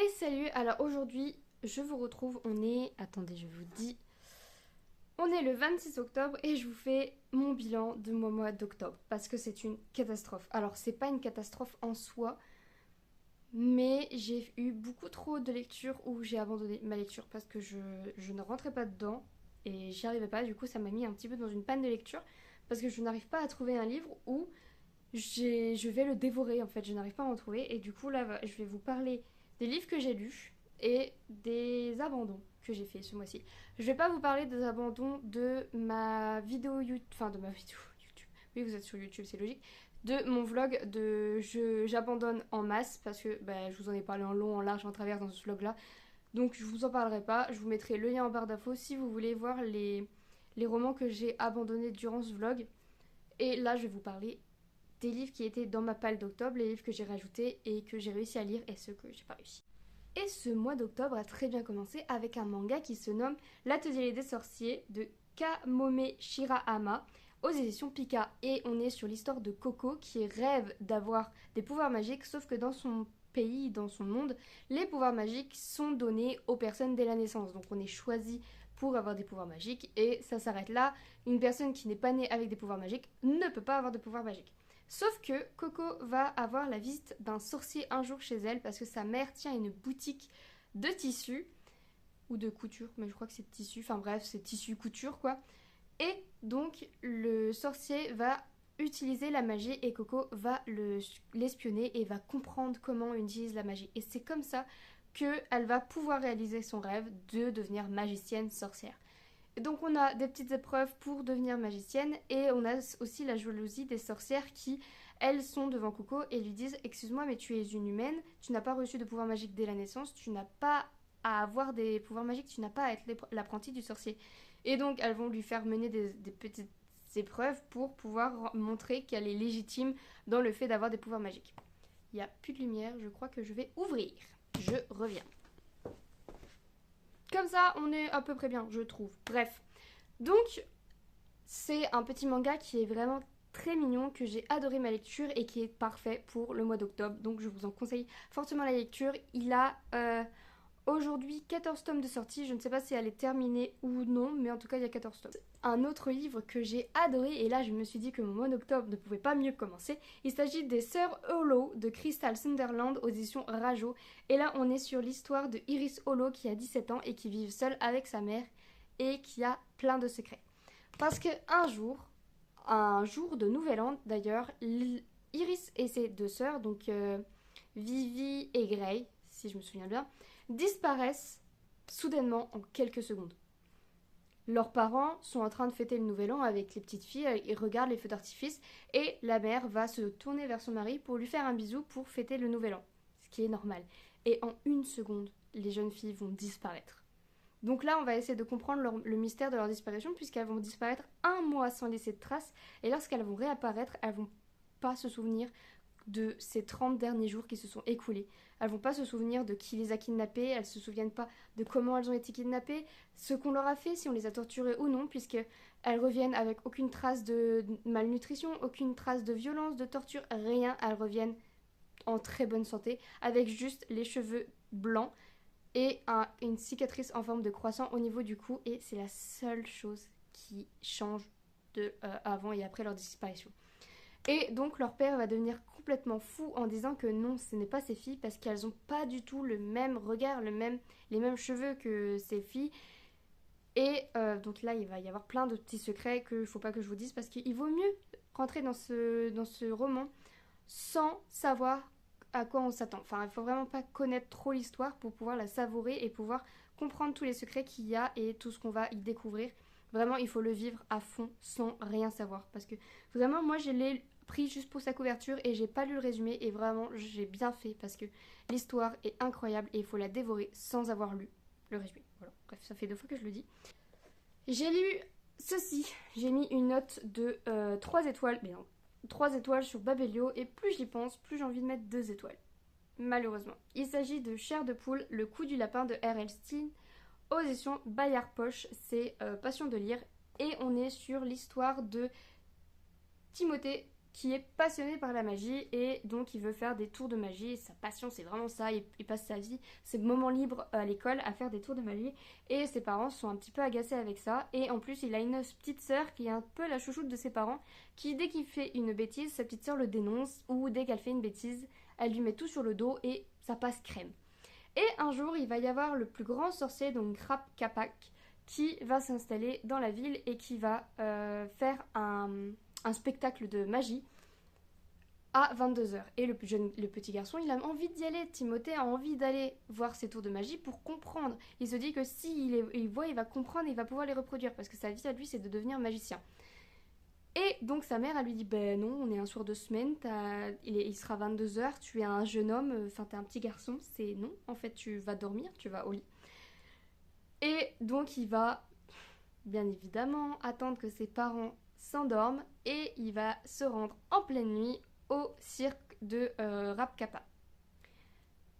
Hey salut, alors aujourd'hui je vous retrouve, attendez je vous dis, on est le 26 octobre et je vous fais mon bilan de mon mois d'octobre parce que c'est une catastrophe. Alors c'est pas une catastrophe en soi, mais j'ai eu beaucoup trop de lectures où j'ai abandonné ma lecture parce que je ne rentrais pas dedans et j'y arrivais pas. Du coup ça m'a mis un petit peu dans une panne de lecture parce que je n'arrive pas à trouver un livre où je vais le dévorer en fait, je n'arrive pas à en trouver. Et du coup là je vais vous parler des livres que j'ai lus et des abandons que j'ai fait ce mois-ci. Je vais pas vous parler des abandons de ma vidéo YouTube, enfin de ma vidéo YouTube, oui vous êtes sur YouTube c'est logique, de mon vlog de j'abandonne en masse parce que bah, je vous en ai parlé en long, en large, en travers dans ce vlog là. Donc je vous en parlerai pas, je vous mettrai le lien en barre d'infos si vous voulez voir les romans que j'ai abandonnés durant ce vlog. Et là je vais vous parler des livres qui étaient dans ma palle d'octobre, les livres que j'ai rajoutés et que j'ai réussi à lire et ceux que j'ai pas réussi. Et ce mois d'octobre a très bien commencé avec un manga qui se nomme L'Atelier des sorciers de Kamome Shirahama aux éditions Pika. Et on est sur l'histoire de Coco qui rêve d'avoir des pouvoirs magiques, sauf que dans son pays, dans son monde, les pouvoirs magiques sont donnés aux personnes dès la naissance. Donc on est choisi pour avoir des pouvoirs magiques et ça s'arrête là. Une personne qui n'est pas née avec des pouvoirs magiques ne peut pas avoir de pouvoirs magiques. Sauf que Coco va avoir la visite d'un sorcier un jour chez elle parce que sa mère tient une boutique de tissus ou de couture, mais je crois que c'est tissu, enfin bref, c'est tissu couture quoi. Et donc le sorcier va utiliser la magie et Coco va l'espionner et va comprendre comment on utilise la magie. Et c'est comme ça qu'elle va pouvoir réaliser son rêve de devenir magicienne sorcière. Donc on a des petites épreuves pour devenir magicienne et on a aussi la jalousie des sorcières qui, elles, sont devant Coco et lui disent « Excuse-moi, mais tu es une humaine, tu n'as pas reçu de pouvoir magique dès la naissance, tu n'as pas à avoir des pouvoirs magiques, tu n'as pas à être l'apprenti du sorcier. » Et donc elles vont lui faire mener des petites épreuves pour pouvoir montrer qu'elle est légitime dans le fait d'avoir des pouvoirs magiques. Il n'y a plus de lumière, je crois que je vais ouvrir. Je reviens. Comme ça, on est à peu près bien, je trouve. Bref. Donc, c'est un petit manga qui est vraiment très mignon, que j'ai adoré ma lecture et qui est parfait pour le mois d'octobre. Donc, je vous en conseille fortement la lecture. Il a aujourd'hui 14 tomes de sortie. Je ne sais pas si elle est terminée ou non, mais en tout cas, il y a 14 tomes. Un autre livre que j'ai adoré, et là, je me suis dit que mon mois d'octobre ne pouvait pas mieux commencer. Il s'agit des Sœurs Hollow de Crystal Sunderland aux éditions Rajo. Et là, on est sur l'histoire de Iris Hollow qui a 17 ans et qui vit seule avec sa mère et qui a plein de secrets. Parce que un jour de Nouvel An d'ailleurs, Iris et ses deux sœurs, donc Vivi et Grey, si je me souviens bien, disparaissent soudainement en quelques secondes. Leurs parents sont en train de fêter le Nouvel An avec les petites filles, ils regardent les feux d'artifice et la mère va se tourner vers son mari pour lui faire un bisou pour fêter le Nouvel An, ce qui est normal. Et en une seconde, les jeunes filles vont disparaître. Donc là, on va essayer de comprendre le mystère de leur disparition puisqu'elles vont disparaître un mois sans laisser de traces et lorsqu'elles vont réapparaître, elles vont pas se souvenir de ces 30 derniers jours qui se sont écoulés. Elles vont pas se souvenir de qui les a kidnappées, elles se souviennent pas de comment elles ont été kidnappées, ce qu'on leur a fait, si on les a torturées ou non, puisque elles reviennent avec aucune trace de malnutrition, aucune trace de violence, de torture, rien, elles reviennent en très bonne santé, avec juste les cheveux blancs et une cicatrice en forme de croissant au niveau du cou, et c'est la seule chose qui change de avant et après leur disparition. Et donc leur père va devenir complètement fou en disant que non, ce n'est pas ses filles parce qu'elles n'ont pas du tout le même regard, les mêmes cheveux que ses filles. Et donc là, il va y avoir plein de petits secrets qu'il ne faut pas que je vous dise parce qu'il vaut mieux rentrer dans ce roman sans savoir à quoi on s'attend. Enfin, il faut vraiment pas connaître trop l'histoire pour pouvoir la savourer et pouvoir comprendre tous les secrets qu'il y a et tout ce qu'on va y découvrir. Vraiment, il faut le vivre à fond sans rien savoir. Parce que vraiment, moi, je l'ai pris juste pour sa couverture et j'ai pas lu le résumé. Et vraiment, j'ai bien fait parce que l'histoire est incroyable et il faut la dévorer sans avoir lu le résumé. Voilà. Bref, ça fait 2 fois que je le dis. J'ai lu ceci. J'ai mis une note de 3 étoiles. Mais non, 3 étoiles sur Babelio et plus j'y pense, plus j'ai envie de mettre 2 étoiles. Malheureusement. Il s'agit de Chair de poule, le coup du lapin de R.L. Stine aux éditions Bayard Poche. C'est Passion de lire et on est sur l'histoire de Timothée qui est passionné par la magie et donc il veut faire des tours de magie. Sa passion, c'est vraiment ça. Il passe sa vie, ses moments libres à l'école à faire des tours de magie. Et ses parents sont un petit peu agacés avec ça. Et en plus, il a une petite sœur qui est un peu la chouchoute de ses parents, qui dès qu'il fait une bêtise, sa petite sœur le dénonce, ou dès qu'elle fait une bêtise, elle lui met tout sur le dos et ça passe crème. Et un jour, il va y avoir le plus grand sorcier, donc Grap Capac, qui va s'installer dans la ville et qui va faire un spectacle de magie à 22h. Et le petit garçon, il a envie d'y aller. Timothée a envie d'aller voir ses tours de magie pour comprendre. Il se dit que il voit, il va comprendre et il va pouvoir les reproduire parce que sa vie à lui, c'est de devenir magicien. Et donc sa mère, elle lui dit, ben non, on est un soir de semaine, il sera 22h, tu es un jeune homme, enfin t'es un petit garçon, c'est non, en fait tu vas dormir, tu vas au lit. Et donc il va, bien évidemment, attendre que ses parents s'endorment et il va se rendre en pleine nuit au cirque de Rapcapa.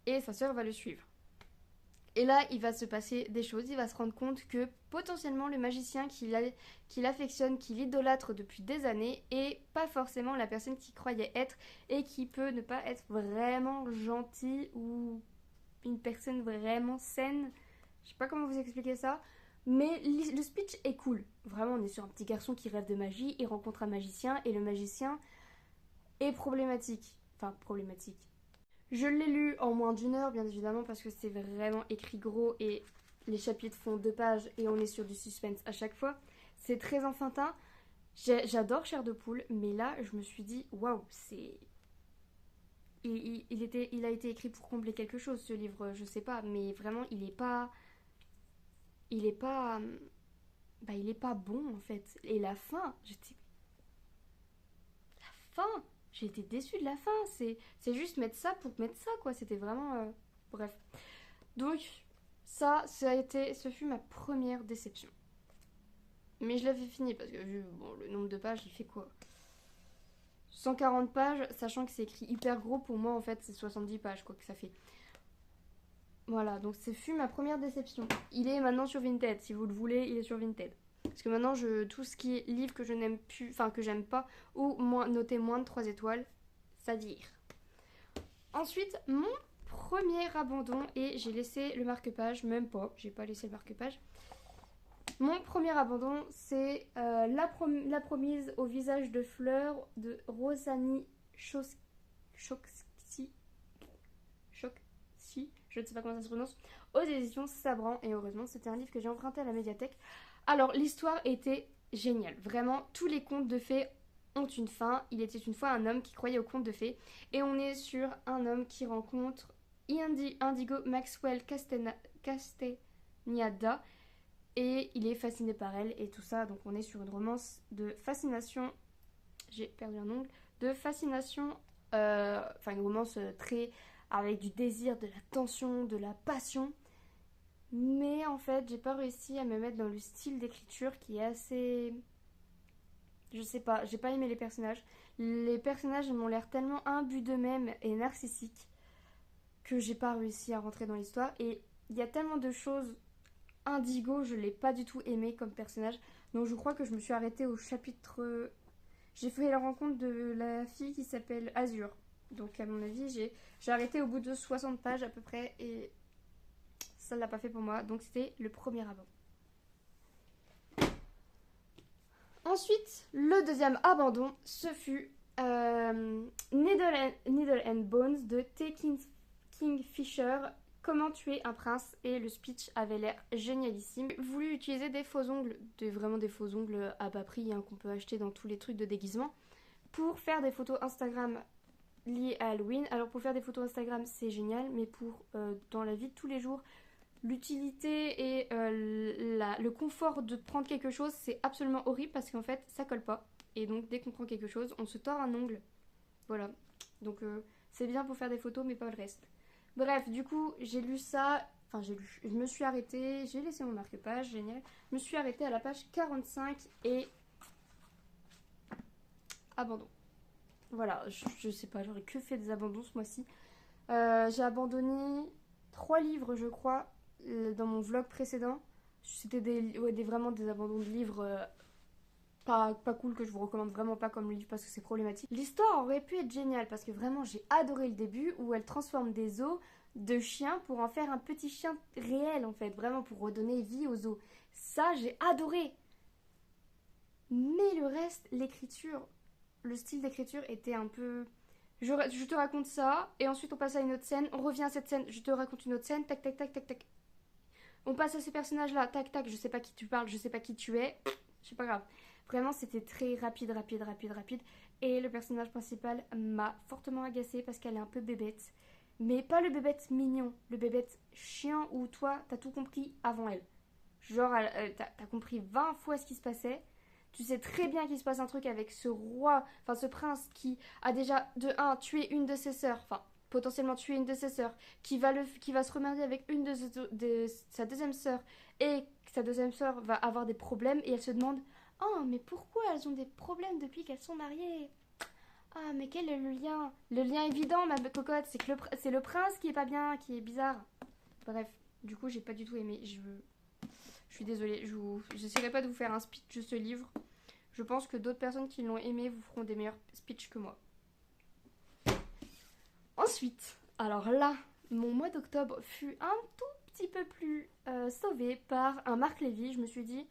Et sa sœur va le suivre. Et là, il va se passer des choses. Il va se rendre compte que potentiellement le magicien qu'il affectionne, qu'il idolâtre depuis des années, est pas forcément la personne qu'il croyait être et qui peut ne pas être vraiment gentil ou une personne vraiment saine. Je sais pas comment vous expliquer ça. Mais le speech est cool. Vraiment, on est sur un petit garçon qui rêve de magie, il rencontre un magicien et le magicien est problématique. Enfin, problématique. Je l'ai lu en moins d'une heure, bien évidemment, parce que c'est vraiment écrit gros et les chapitres font 2 pages et on est sur du suspense à chaque fois. C'est très enfantin. J'adore Chair de Poule, mais là, je me suis dit, waouh, c'est. Il a été écrit pour combler quelque chose, ce livre, je sais pas, mais vraiment, il est pas. Il est pas. Bah, il est pas bon, en fait. Et la fin, j'étais. La fin! J'ai été déçue de la fin. C'est juste mettre ça pour mettre ça, quoi. C'était vraiment. Bref. Donc, ce fut ma première déception. Mais je l'avais fini parce que vu le nombre de pages, il fait quoi? 140 pages, sachant que c'est écrit hyper gros, pour moi en fait c'est 70 pages quoi que ça fait. Voilà, donc ce fut ma première déception. Il est maintenant sur Vinted, si vous le voulez, il est sur Vinted. Parce que maintenant, tout ce qui est livre que je n'aime plus, enfin que j'aime pas, ou noté moins de 3 étoiles, ça vire. Ensuite, mon premier abandon, et j'ai laissé le marque-page, même pas, j'ai pas laissé le marque-page. Mon premier abandon, c'est la promise au visage de fleurs de Rosani Chokshi, je ne sais pas comment ça se prononce, aux éditions Sabran. Et heureusement, c'était un livre que j'ai emprunté à la médiathèque. Alors, l'histoire était géniale. Vraiment, tous les contes de fées ont une fin. Il était une fois un homme qui croyait aux contes de fées. Et on est sur un homme qui rencontre Indigo Maxwell Castagnada. Et il est fasciné par elle et tout ça. Donc, on est sur une romance de fascination. J'ai perdu un ongle. De fascination. Enfin, une romance très. Avec du désir, de la tension, de la passion. Mais en fait, j'ai pas réussi à me mettre dans le style d'écriture qui est assez. Je sais pas, j'ai pas aimé les personnages. Les personnages m'ont l'air tellement imbus d'eux-mêmes et narcissiques que j'ai pas réussi à rentrer dans l'histoire. Et il y a tellement de choses. Indigo, je l'ai pas du tout aimé comme personnage. Donc je crois que je me suis arrêtée au chapitre. J'ai fait la rencontre de la fille qui s'appelle Azur. Donc à mon avis, j'ai arrêté au bout de 60 pages à peu près et ça ne l'a pas fait pour moi. Donc c'était le premier abandon. Ensuite, le deuxième abandon, ce fut Needle and Bones de T. Kingfisher. Comment tuer un prince, et le speech avait l'air génialissime. J'ai voulu utiliser des faux ongles, vraiment des faux ongles à bas prix qu'on peut acheter dans tous les trucs de déguisement, pour faire des photos Instagram liées à Halloween. Alors pour faire des photos Instagram c'est génial, mais pour dans la vie de tous les jours, l'utilité et le confort de prendre quelque chose, c'est absolument horrible parce qu'en fait ça colle pas. Et donc dès qu'on prend quelque chose, on se tord un ongle. Voilà. Donc c'est bien pour faire des photos mais pas le reste. Bref, du coup, j'ai lu ça. Enfin, je me suis arrêtée. J'ai laissé mon marque-page, génial. Je me suis arrêtée à la page 45 et. Abandon. Voilà, je sais pas, j'aurais que fait des abandons ce mois-ci. J'ai abandonné 3 livres, je crois, dans mon vlog précédent. C'était vraiment des abandons de livres pas cool, que je vous recommande vraiment pas comme livre parce que c'est problématique. L'histoire aurait pu être géniale parce que vraiment j'ai adoré le début où elle transforme des os de chiens pour en faire un petit chien réel en fait, vraiment pour redonner vie aux os. Ça j'ai adoré. Mais le reste, l'écriture, le style d'écriture était un peu... Je te raconte ça, et ensuite on passe à une autre scène, on revient à cette scène, je te raconte une autre scène, tac tac tac tac tac. On passe à ces personnages-là, tac tac, je sais pas qui tu parles, je sais pas qui tu es, c'est pas grave. Vraiment, c'était très rapide, rapide, rapide, rapide. Et le personnage principal m'a fortement agacée parce qu'elle est un peu bébête. Mais pas le bébête mignon, le bébête chiant où toi, t'as tout compris avant elle. Genre, t'as compris 20 fois ce qui se passait. Tu sais très bien qu'il se passe un truc avec ce roi, enfin ce prince qui a déjà de un tué une de ses sœurs, enfin potentiellement tué une de ses sœurs, qui va se remarier avec une de sa deuxième sœur et sa deuxième sœur va avoir des problèmes et elle se demande oh mais pourquoi elles ont des problèmes depuis qu'elles sont mariées. Ah mais quel est le lien? Le lien évident ma cocotte c'est que c'est le prince qui est pas bien, qui est bizarre. Bref, du coup j'ai pas du tout aimé. Je suis désolée, j'essaierai pas de vous faire un speech de ce livre. Je pense que d'autres personnes qui l'ont aimé vous feront des meilleurs speeches que moi. Ensuite, alors là, mon mois d'octobre fut un tout petit peu plus sauvé par un Marc Lévy. Je me suis dit,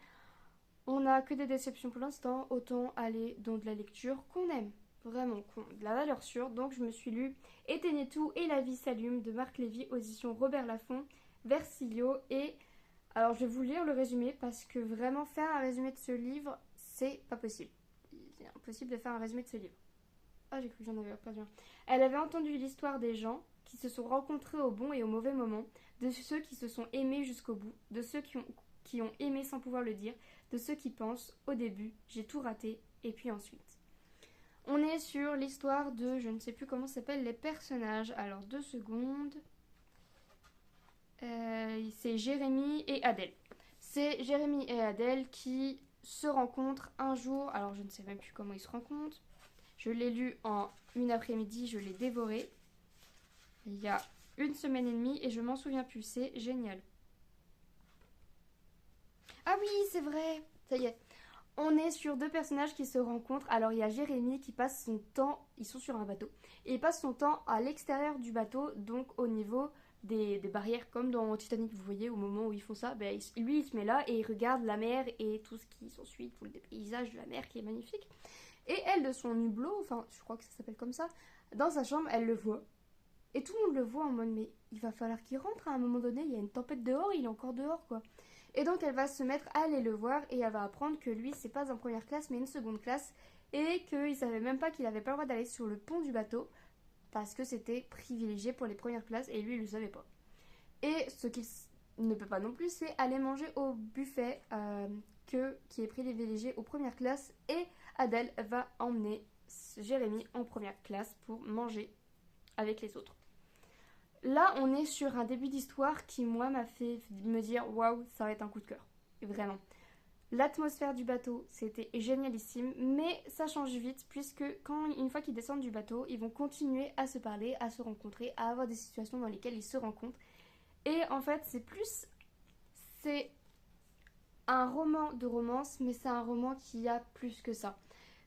on n'a que des déceptions pour l'instant, autant aller dans de la lecture qu'on aime. Vraiment, de la valeur sûre. Donc je me suis lu Éteignez tout et la vie s'allume de Marc Lévy, audition Robert Laffont, Versilio. Et alors je vais vous lire le résumé parce que vraiment faire un résumé de ce livre, c'est pas possible. C'est impossible de faire un résumé de ce livre. Ah, j'ai cru que j'en avais pas bien. Elle avait entendu l'histoire des gens qui se sont rencontrés au bon et au mauvais moment, de ceux qui se sont aimés jusqu'au bout, de ceux qui ont aimé sans pouvoir le dire, de ceux qui pensent, au début, j'ai tout raté, et puis ensuite. On est sur l'histoire de, je ne sais plus comment s'appellent les personnages, alors 2 secondes. C'est Jérémy et Adèle. C'est Jérémy et Adèle qui se rencontrent un jour, alors je ne sais même plus comment ils se rencontrent. Je l'ai lu en une après-midi, je l'ai dévoré. Il y a 1 semaine et demie et je m'en souviens plus, c'est génial. Ah oui, c'est vrai, ça y est. On est sur 2 personnages qui se rencontrent. Alors il y a Jérémy qui passe son temps, ils sont sur un bateau, et il passe son temps à l'extérieur du bateau, donc au niveau des barrières, comme dans Titanic, vous voyez, au moment où ils font ça, ben, lui il se met là et il regarde la mer et tout ce qui s'ensuit, tout le paysage de la mer qui est magnifique. Et elle, de son hublot, enfin je crois que ça s'appelle comme ça, dans sa chambre, elle le voit. Et tout le monde le voit en mode mais il va falloir qu'il rentre à un moment donné, il y a une tempête dehors, il est encore dehors quoi. Et donc elle va se mettre à aller le voir et elle va apprendre que lui c'est pas en première classe mais une seconde classe et qu'il savait même pas qu'il avait pas le droit d'aller sur le pont du bateau parce que c'était privilégié pour les premières classes et lui il le savait pas. Et ce qu'il ne peut pas non plus c'est aller manger au buffet qui est privilégié aux premières classes et Adèle va emmener Jérémy en première classe pour manger avec les autres. Là, on est sur un début d'histoire qui, moi, m'a fait me dire waouh, ça va être un coup de cœur. Vraiment. L'atmosphère du bateau, c'était génialissime, mais ça change vite puisque une fois qu'ils descendent du bateau, ils vont continuer à se parler, à se rencontrer, à avoir des situations dans lesquelles ils se rencontrent. Et en fait, c'est un roman de romance, mais c'est un roman qui a plus que ça.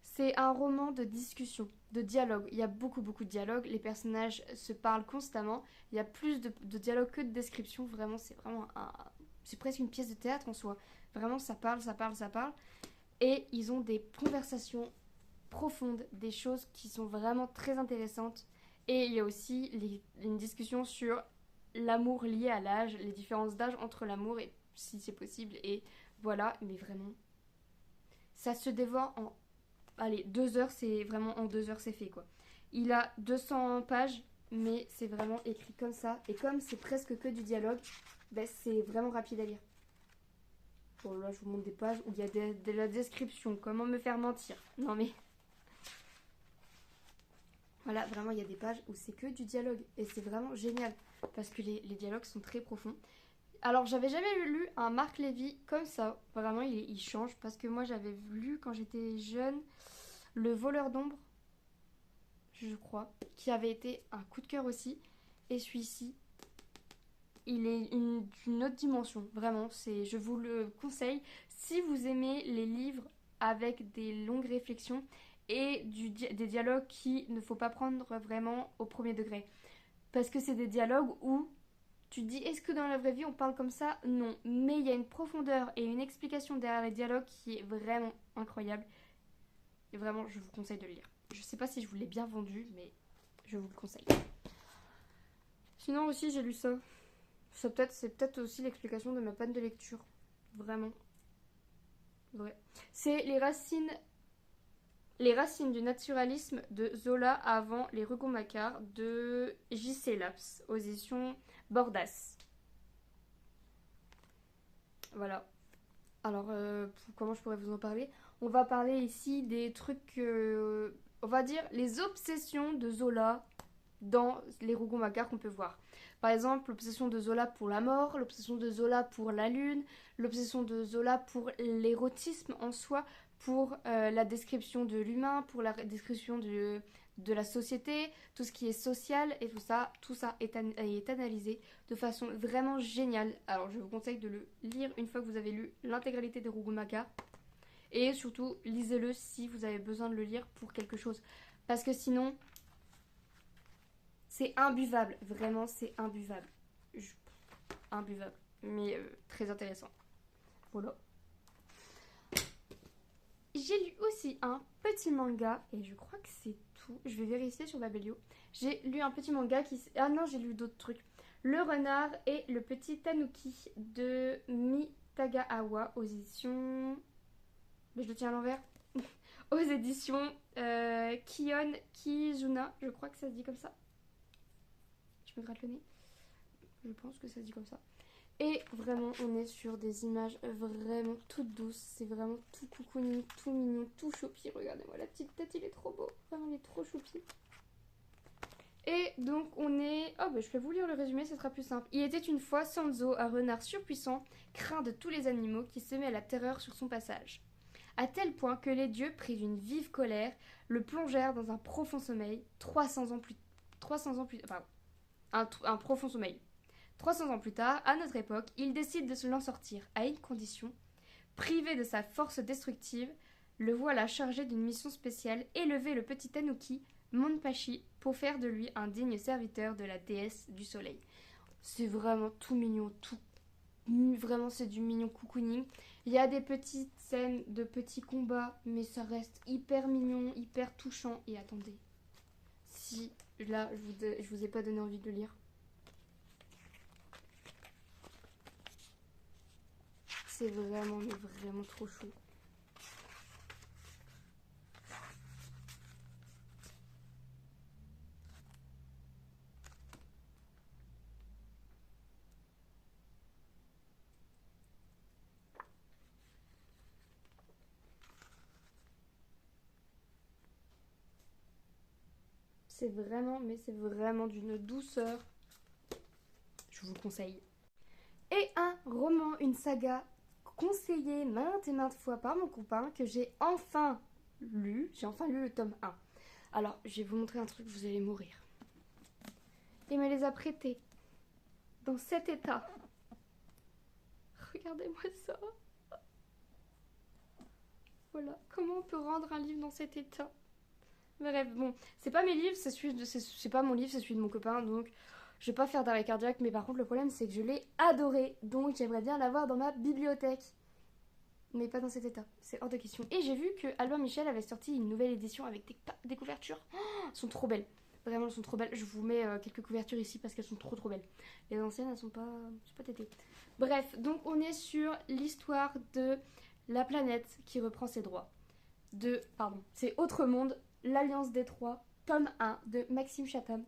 C'est un roman de discussion, de dialogue. Il y a beaucoup, beaucoup de dialogue. Les personnages se parlent constamment. Il y a plus de dialogue que de description. Vraiment, c'est presque une pièce de théâtre en soi. Vraiment, ça parle, ça parle, ça parle. Et ils ont des conversations profondes, des choses qui sont vraiment très intéressantes. Et il y a aussi une discussion sur l'amour lié à l'âge, les différences d'âge entre l'amour et si c'est possible. Et voilà, mais vraiment, ça se dévore en allez, 2 heures, c'est vraiment en 2 heures, c'est fait quoi. Il a 200 pages, mais c'est vraiment écrit comme ça. Et comme c'est presque que du dialogue, ben, c'est vraiment rapide à lire. Bon, là, je vous montre des pages où il y a de la description. Comment me faire mentir? Non, mais. Voilà, vraiment, il y a des pages où c'est que du dialogue. Et c'est vraiment génial. Parce que les dialogues sont très profonds. Alors, j'avais jamais lu un Marc Lévy comme ça. Vraiment, il change. Parce que moi, j'avais lu quand j'étais jeune Le voleur d'ombre, je crois, qui avait été un coup de cœur aussi. Et celui-ci, il est d'une autre dimension. Vraiment, je vous le conseille. Si vous aimez les livres avec des longues réflexions et des dialogues qui ne faut pas prendre vraiment au premier degré. Parce que c'est des dialogues où tu te dis, est-ce que dans la vraie vie on parle comme ça? Non. Mais il y a une profondeur et une explication derrière les dialogues qui est vraiment incroyable. Et vraiment, je vous conseille de le lire. Je sais pas si je vous l'ai bien vendu, mais je vous le conseille. Sinon aussi, j'ai lu ça. C'est peut-être aussi l'explication de ma panne de lecture. Vraiment. Vrai. C'est les racines du naturalisme de Zola avant les Rougon-Macquart de J.C. Laps, aux éditions Bordas. Voilà. Alors, comment je pourrais vous en parler? On va parler ici des trucs, on va dire, les obsessions de Zola dans les Rougon-Macquart qu'on peut voir. Par exemple, l'obsession de Zola pour la mort, l'obsession de Zola pour la lune, l'obsession de Zola pour l'érotisme en soi, pour la description de l'humain, pour la description de la société, tout ce qui est social et tout ça est analysé de façon vraiment géniale. Alors je vous conseille de le lire une fois que vous avez lu l'intégralité des Rougon-Macquart. Et surtout, lisez-le si vous avez besoin de le lire pour quelque chose. Parce que sinon, c'est imbuvable. Vraiment, c'est imbuvable. Imbuvable. Mais très intéressant. Voilà. J'ai lu aussi un petit manga. Et je crois que c'est tout. Je vais vérifier sur Babelio. J'ai lu un petit manga qui... Ah non, j'ai lu d'autres trucs. Le renard et le petit tanuki de Mitagawa aux éditions... Mais je le tiens à l'envers. Aux éditions Kion Kizuna. Je crois que ça se dit comme ça. Je me gratte le nez. Je pense que ça se dit comme ça. Et vraiment, on est sur des images vraiment toutes douces. C'est vraiment tout coucouning, tout mignon, tout choupi. Regardez-moi, la petite tête, il est trop beau. Vraiment, il est trop choupi. Et donc, on est... Oh, bah, je vais vous lire le résumé, ce sera plus simple. Il était une fois Sanzo, un renard surpuissant, craint de tous les animaux, qui semait la terreur sur son passage. À tel point que les dieux, pris d'une vive colère, le plongèrent dans un profond sommeil, 300 ans plus... Enfin, un profond sommeil. 300 ans plus tard, à notre époque, il décide de se l'en sortir, à une condition. Privé de sa force destructive, le voilà chargé d'une mission spéciale, élever le petit tanuki, Monpachi, pour faire de lui un digne serviteur de la déesse du soleil. C'est vraiment tout mignon, tout... Vraiment, c'est du mignon cocooning. Il y a des petites scènes de petits combats, mais ça reste hyper mignon, hyper touchant. Et attendez, si là, je vous ai pas donné envie de le lire. C'est vraiment, mais vraiment trop chou. C'est vraiment, mais c'est vraiment d'une douceur. Je vous le conseille. Et un roman, une saga conseillée maintes et maintes fois par mon copain que j'ai enfin lu. J'ai enfin lu le tome 1. Alors, je vais vous montrer un truc, vous allez mourir. Il me les a prêtés dans cet état. Regardez-moi ça. Voilà, comment on peut rendre un livre dans cet état? Bref, bon, c'est pas mes livres, c'est pas mon livre, c'est celui de mon copain, donc je vais pas faire d'arrêt cardiaque, mais par contre le problème c'est que je l'ai adoré, donc j'aimerais bien l'avoir dans ma bibliothèque. Mais pas dans cet état, c'est hors de question. Et j'ai vu que Albin Michel avait sorti une nouvelle édition avec des couvertures. Oh, elles sont trop belles. Vraiment, elles sont trop belles. Je vous mets quelques couvertures ici parce qu'elles sont trop belles. Les anciennes, elles sont pas tétées. Bref, donc on est sur l'histoire de la planète qui reprend ses droits. C'est Autre Monde, l'Alliance des Trois, tome 1 de Maxime Chatham.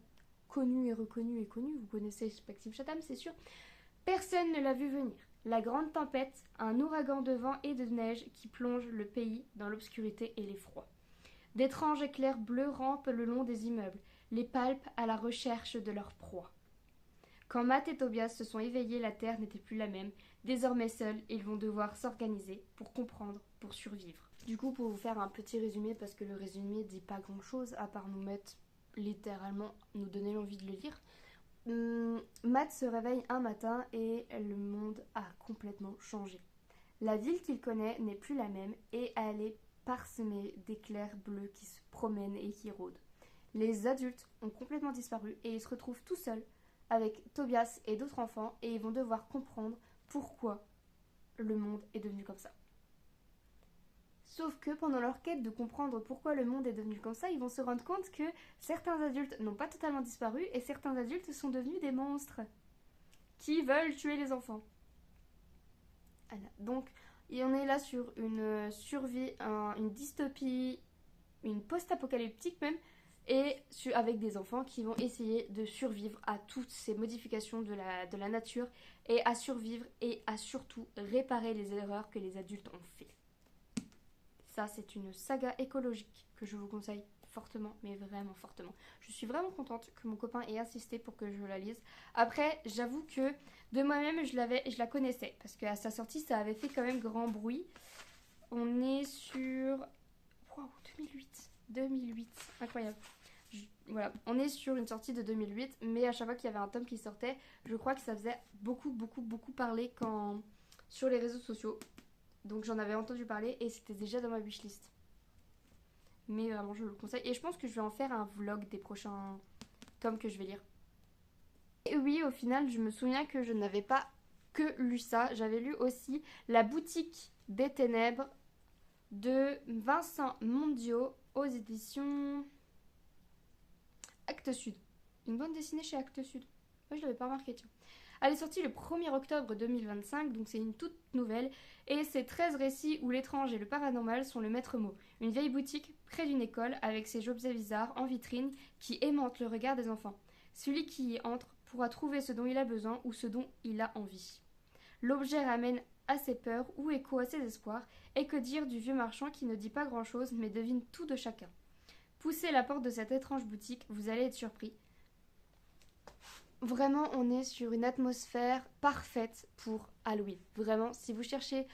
Connu et reconnu et connu, vous connaissez Maxime Chatham, c'est sûr. Personne ne l'a vu venir. La grande tempête, un ouragan de vent et de neige qui plonge le pays dans l'obscurité et l'effroi. D'étranges éclairs bleus rampent le long des immeubles, les palpent à la recherche de leur proie. Quand Matt et Tobias se sont éveillés, la terre n'était plus la même. Désormais seuls, ils vont devoir s'organiser pour comprendre, pour survivre. Du coup, pour vous faire un petit résumé, parce que le résumé dit pas grand-chose, à part nous mettre littéralement, nous donner l'envie de le lire. Matt se réveille un matin et le monde a complètement changé. La ville qu'il connaît n'est plus la même et elle est parsemé d'éclairs bleus qui se promènent et qui rôdent. Les adultes ont complètement disparu et ils se retrouvent tout seuls avec Tobias et d'autres enfants et ils vont devoir comprendre pourquoi le monde est devenu comme ça. Sauf que pendant leur quête de comprendre pourquoi le monde est devenu comme ça, ils vont se rendre compte que certains adultes n'ont pas totalement disparu et certains adultes sont devenus des monstres qui veulent tuer les enfants. Voilà. Donc, on est là sur une survie, une dystopie, une post-apocalyptique même, et avec des enfants qui vont essayer de survivre à toutes ces modifications de la nature et à survivre et à surtout réparer les erreurs que les adultes ont fait. Ça, c'est une saga écologique que je vous conseille fortement, mais vraiment fortement. Je suis vraiment contente que mon copain ait insisté pour que je la lise. Après, j'avoue que de moi-même, je la connaissais, parce qu'à sa sortie, ça avait fait quand même grand bruit. On est sur... Wow, 2008, incroyable. Voilà, on est sur une sortie de 2008, mais à chaque fois qu'il y avait un tome qui sortait, je crois que ça faisait beaucoup parler sur les réseaux sociaux. Donc j'en avais entendu parler et c'était déjà dans ma wishlist. Mais vraiment, je le conseille. Et je pense que je vais en faire un vlog des prochains tomes que je vais lire. Et oui, au final, je me souviens que je n'avais pas que lu ça. J'avais lu aussi La boutique des ténèbres de Vincent Mondio aux éditions Actes Sud. Une bande dessinée chez Actes Sud. Moi, je l'avais pas remarqué, tiens. Elle est sortie le 1er octobre 2025, donc c'est une toute nouvelle, et c'est 13 récits où l'étrange et le paranormal sont le maître mot. Une vieille boutique près d'une école avec ses objets bizarres en vitrine qui aimantent le regard des enfants. Celui qui y entre pourra trouver ce dont il a besoin ou ce dont il a envie. L'objet ramène à ses peurs ou écho à ses espoirs, et que dire du vieux marchand qui ne dit pas grand-chose mais devine tout de chacun. Poussez la porte de cette étrange boutique, vous allez être surpris. Vraiment, on est sur une atmosphère parfaite pour Halloween. Vraiment, si vous cherchez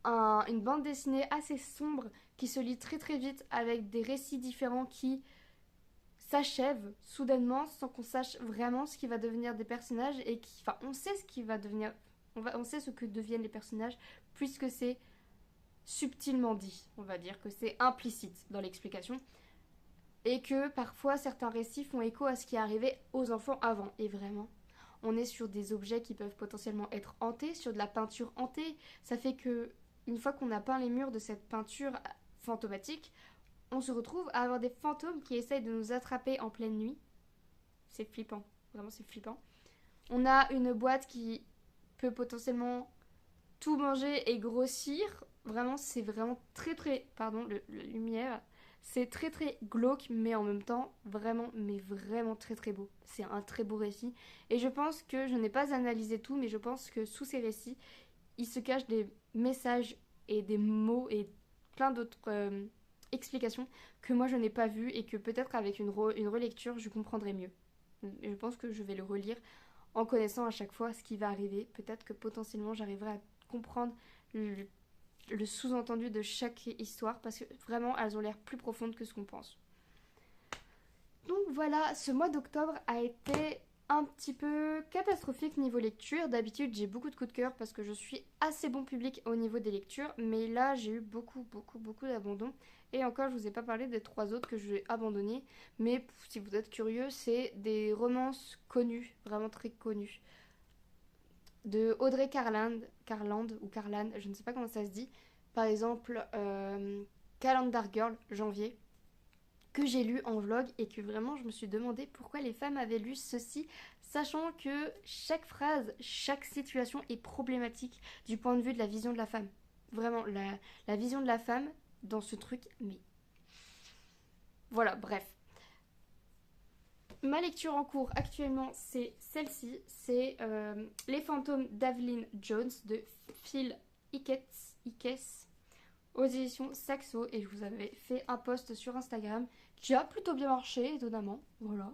une bande dessinée assez sombre qui se lit très vite avec des récits différents qui s'achèvent soudainement sans qu'on sache vraiment ce qui va devenir des personnages et qui, enfin, on sait ce qui va devenir, on sait ce que deviennent les personnages puisque c'est subtilement dit. On va dire que c'est implicite dans l'explication. Et que parfois certains récits font écho à ce qui est arrivé aux enfants avant. Et vraiment, on est sur des objets qui peuvent potentiellement être hantés, sur de la peinture hantée. Ça fait que une fois qu'on a peint les murs de cette peinture fantomatique, on se retrouve à avoir des fantômes qui essayent de nous attraper en pleine nuit. C'est flippant, vraiment c'est flippant. On a une boîte qui peut potentiellement tout manger et grossir. Vraiment, c'est vraiment pardon, la lumière... C'est très glauque, mais en même temps, vraiment très beau. C'est un très beau récit. Et je pense que, je n'ai pas analysé tout, mais je pense que sous ces récits, il se cache des messages et des mots et plein d'autres explications que moi je n'ai pas vues et que peut-être avec une relecture, je comprendrai mieux. Et je pense que je vais le relire en connaissant à chaque fois ce qui va arriver. Peut-être que potentiellement j'arriverai à comprendre le sous-entendu de chaque histoire parce que vraiment elles ont l'air plus profondes que ce qu'on pense. Donc voilà, ce mois d'octobre a été un petit peu catastrophique niveau lecture. D'habitude j'ai beaucoup de coups de cœur parce que je suis assez bon public au niveau des lectures, mais là j'ai eu beaucoup d'abandon. Et encore je vous ai pas parlé des 3 autres que je vais abandonner, mais si vous êtes curieux, c'est des romances connues, vraiment très connues, de Audrey Carland, ou Carlan, je ne sais pas comment ça se dit. Par exemple, Calendar Girl, janvier, que j'ai lu en vlog et que vraiment je me suis demandé pourquoi les femmes avaient lu ceci, sachant que chaque phrase, chaque situation est problématique du point de vue de la vision de la femme. Vraiment, la vision de la femme dans ce truc, mais... Voilà, bref. Ma lecture en cours actuellement, c'est celle-ci. C'est Les fantômes d'Avelyn Jones de Phil Ikes aux éditions Saxo. Et je vous avais fait un post sur Instagram qui a plutôt bien marché, étonnamment. Voilà.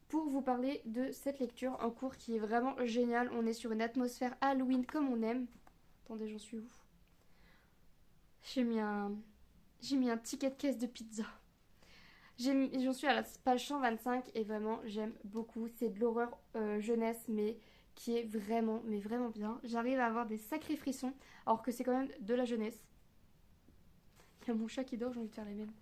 Pour vous parler de cette lecture en cours qui est vraiment géniale. On est sur une atmosphère Halloween comme on aime. Attendez, j'en suis où? J'ai mis un ticket de caisse de pizza. J'en suis à la page 125 et vraiment j'aime beaucoup. C'est de l'horreur jeunesse mais qui est vraiment bien. J'arrive à avoir des sacrés frissons alors que c'est quand même de la jeunesse. Il y a mon chat qui dort, j'ai envie de faire la même.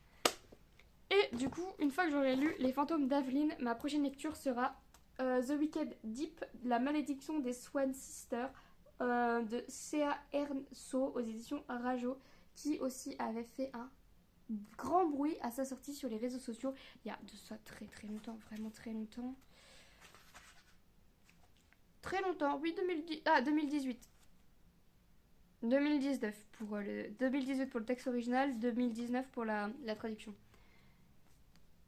Et du coup, une fois que j'aurai lu Les fantômes d'Aveline, ma prochaine lecture sera The Wicked Deep, La malédiction des Swan Sisters de C.A. Ernso aux éditions Rajo, qui aussi avait fait un grand bruit à sa sortie sur les réseaux sociaux il y a de ça très très longtemps, vraiment très longtemps. Très longtemps, oui, 2010, 2018. 2019 pour le 2018 pour le texte original, 2019 pour la traduction.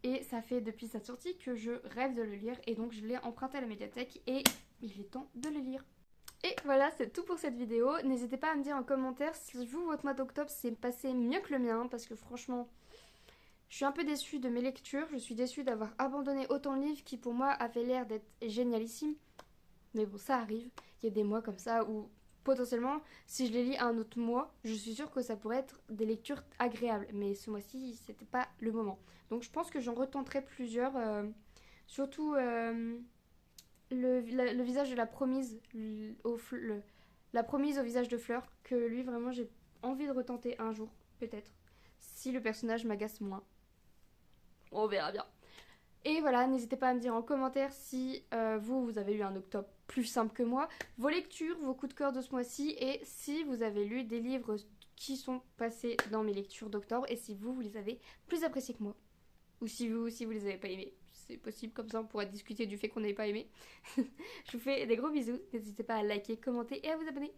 Et ça fait depuis sa sortie que je rêve de le lire et donc je l'ai emprunté à la médiathèque et il est temps de le lire. Et voilà, c'est tout pour cette vidéo. N'hésitez pas à me dire en commentaire si vous, votre mois d'octobre, s'est passé mieux que le mien parce que franchement, je suis un peu déçue de mes lectures. Je suis déçue d'avoir abandonné autant de livres qui pour moi avaient l'air d'être génialissimes. Mais bon, ça arrive. Il y a des mois comme ça où potentiellement, si je les lis un autre mois, je suis sûre que ça pourrait être des lectures agréables. Mais ce mois-ci, c'était pas le moment. Donc je pense que j'en retenterai plusieurs. Surtout le visage de la promise, la promise au visage de Fleur, que lui vraiment j'ai envie de retenter un jour, peut-être. Si le personnage m'agace moins. On verra bien. Et voilà, n'hésitez pas à me dire en commentaire si vous avez eu un octobre plus simple que moi, vos lectures, vos coups de cœur de ce mois-ci, et si vous avez lu des livres qui sont passés dans mes lectures d'octobre, et si vous les avez plus appréciés que moi. Ou si vous les avez pas aimés. C'est possible, comme ça on pourra discuter du fait qu'on n'avait pas aimé. Je vous fais des gros bisous, n'hésitez pas à liker, commenter et à vous abonner.